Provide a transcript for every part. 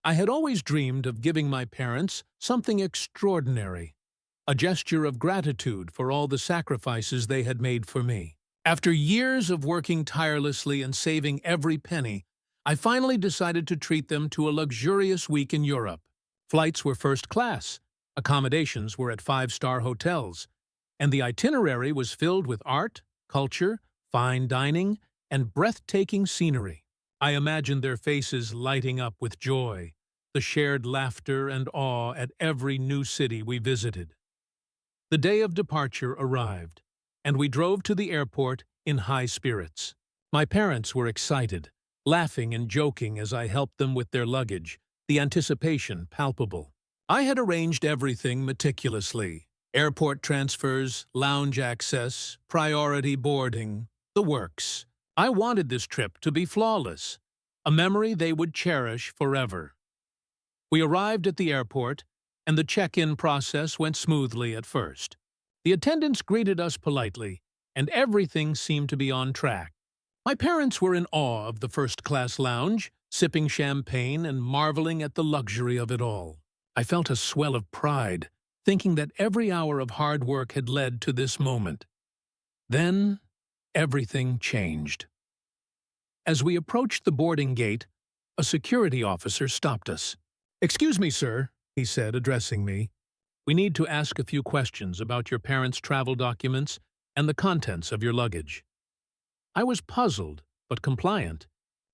I had always dreamed of giving my parents something extraordinary, a gesture of gratitude for all the sacrifices they had made for me. After years of working tirelessly and saving every penny, I finally decided to treat them to a luxurious week in Europe. Flights were first class, accommodations were at five-star hotels, and the itinerary was filled with art, culture, fine dining, and breathtaking scenery. I imagined their faces lighting up with joy, the shared laughter and awe at every new city we visited. The day of departure arrived, and we drove to the airport in high spirits. My parents were excited, laughing and joking as I helped them with their luggage, the anticipation palpable. I had arranged everything meticulously: airport transfers, lounge access, priority boarding, the works. I wanted this trip to be flawless, a memory they would cherish forever. We arrived at the airport, and the check-in process went smoothly at first. The attendants greeted us politely, and everything seemed to be on track. My parents were in awe of the first-class lounge, sipping champagne and marveling at the luxury of it all. I felt a swell of pride, thinking that every hour of hard work had led to this moment. Then, everything changed. As we approached the boarding gate, a security officer stopped us. "Excuse me, sir," he said, addressing me. "We need to ask a few questions about your parents' travel documents and the contents of your luggage." I was puzzled, but compliant,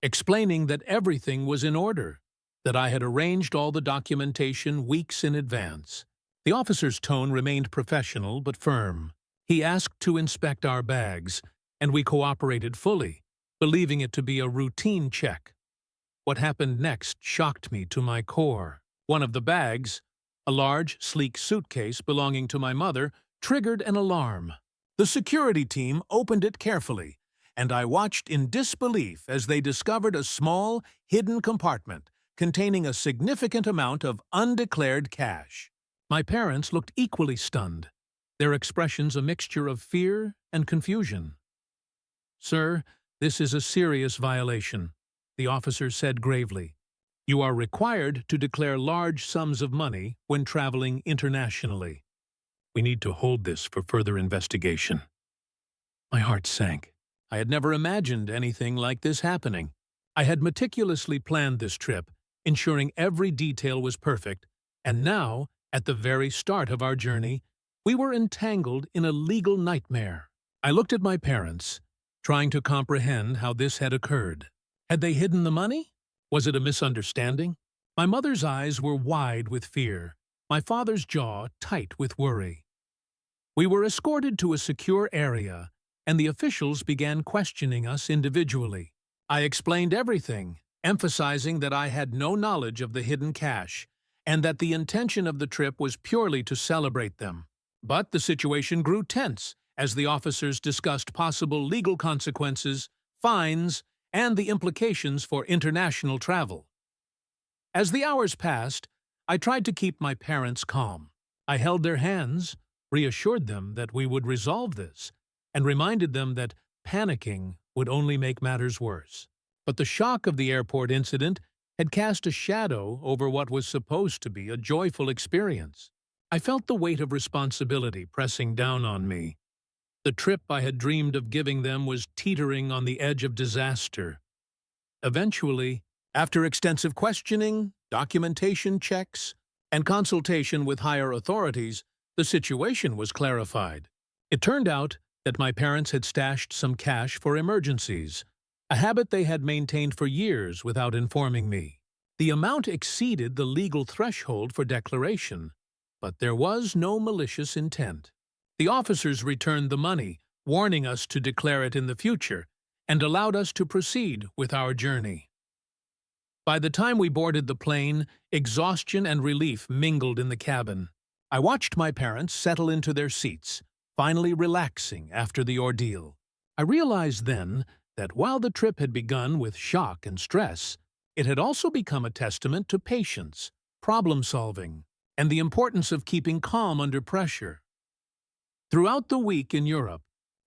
explaining that everything was in order, that I had arranged all the documentation weeks in advance. The officer's tone remained professional but firm. He asked to inspect our bags, and we cooperated fully, believing it to be a routine check. What happened next shocked me to my core. One of the bags, a large, sleek suitcase belonging to my mother, triggered an alarm. The security team opened it carefully, and I watched in disbelief as they discovered a small, hidden compartment containing a significant amount of undeclared cash. My parents looked equally stunned, their expressions a mixture of fear and confusion. "Sir, this is a serious violation," the officer said gravely. "You are required to declare large sums of money when traveling internationally. We need to hold this for further investigation." My heart sank. I had never imagined anything like this happening. I had meticulously planned this trip, ensuring every detail was perfect, and now, at the very start of our journey, we were entangled in a legal nightmare. I looked at my parents, trying to comprehend how this had occurred. Had they hidden the money? Was it a misunderstanding? My mother's eyes were wide with fear, my father's jaw tight with worry. We were escorted to a secure area, and the officials began questioning us individually. I explained everything, emphasizing that I had no knowledge of the hidden cash, and that the intention of the trip was purely to celebrate them. But the situation grew tense as the officers discussed possible legal consequences, fines, and the implications for international travel. As the hours passed, I tried to keep my parents calm. I held their hands, reassured them that we would resolve this, and reminded them that panicking would only make matters worse. But the shock of the airport incident had cast a shadow over what was supposed to be a joyful experience. I felt the weight of responsibility pressing down on me. The trip I had dreamed of giving them was teetering on the edge of disaster. Eventually, after extensive questioning, documentation checks, and consultation with higher authorities, the situation was clarified. It turned out that my parents had stashed some cash for emergencies, a habit they had maintained for years without informing me. The amount exceeded the legal threshold for declaration, but there was no malicious intent. The officers returned the money, warning us to declare it in the future, and allowed us to proceed with our journey. By the time we boarded the plane, exhaustion and relief mingled in the cabin. I watched my parents settle into their seats, finally relaxing after the ordeal. I realized then that while the trip had begun with shock and stress, it had also become a testament to patience, problem-solving, and the importance of keeping calm under pressure. Throughout the week in Europe,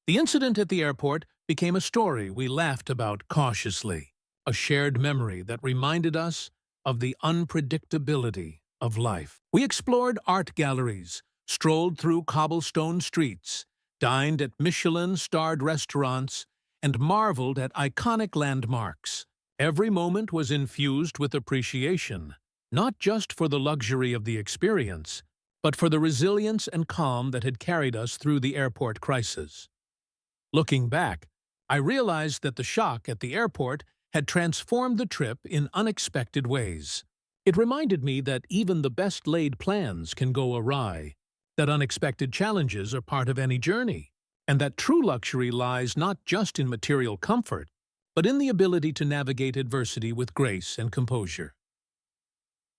the incident at the airport became a story we laughed about cautiously, a shared memory that reminded us of the unpredictability of life. We explored art galleries, strolled through cobblestone streets, dined at Michelin-starred restaurants, and marveled at iconic landmarks. Every moment was infused with appreciation, not just for the luxury of the experience, but for the resilience and calm that had carried us through the airport crisis. Looking back, I realized that the shock at the airport had transformed the trip in unexpected ways. It reminded me that even the best-laid plans can go awry, that unexpected challenges are part of any journey, and that true luxury lies not just in material comfort, but in the ability to navigate adversity with grace and composure.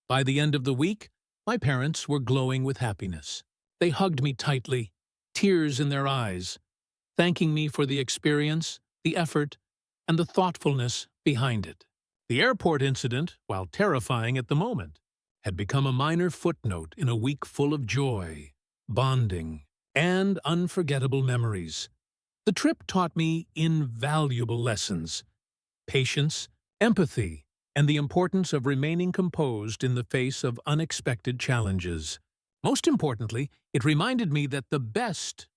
By the end of the week, my parents were glowing with happiness. They hugged me tightly, tears in their eyes, thanking me for the experience, the effort, and the thoughtfulness behind it. The airport incident, while terrifying at the moment, had become a minor footnote in a week full of joy, bonding, and unforgettable memories. The trip taught me invaluable lessons: patience, empathy, and the importance of remaining composed in the face of unexpected challenges. Most importantly, it reminded me that the best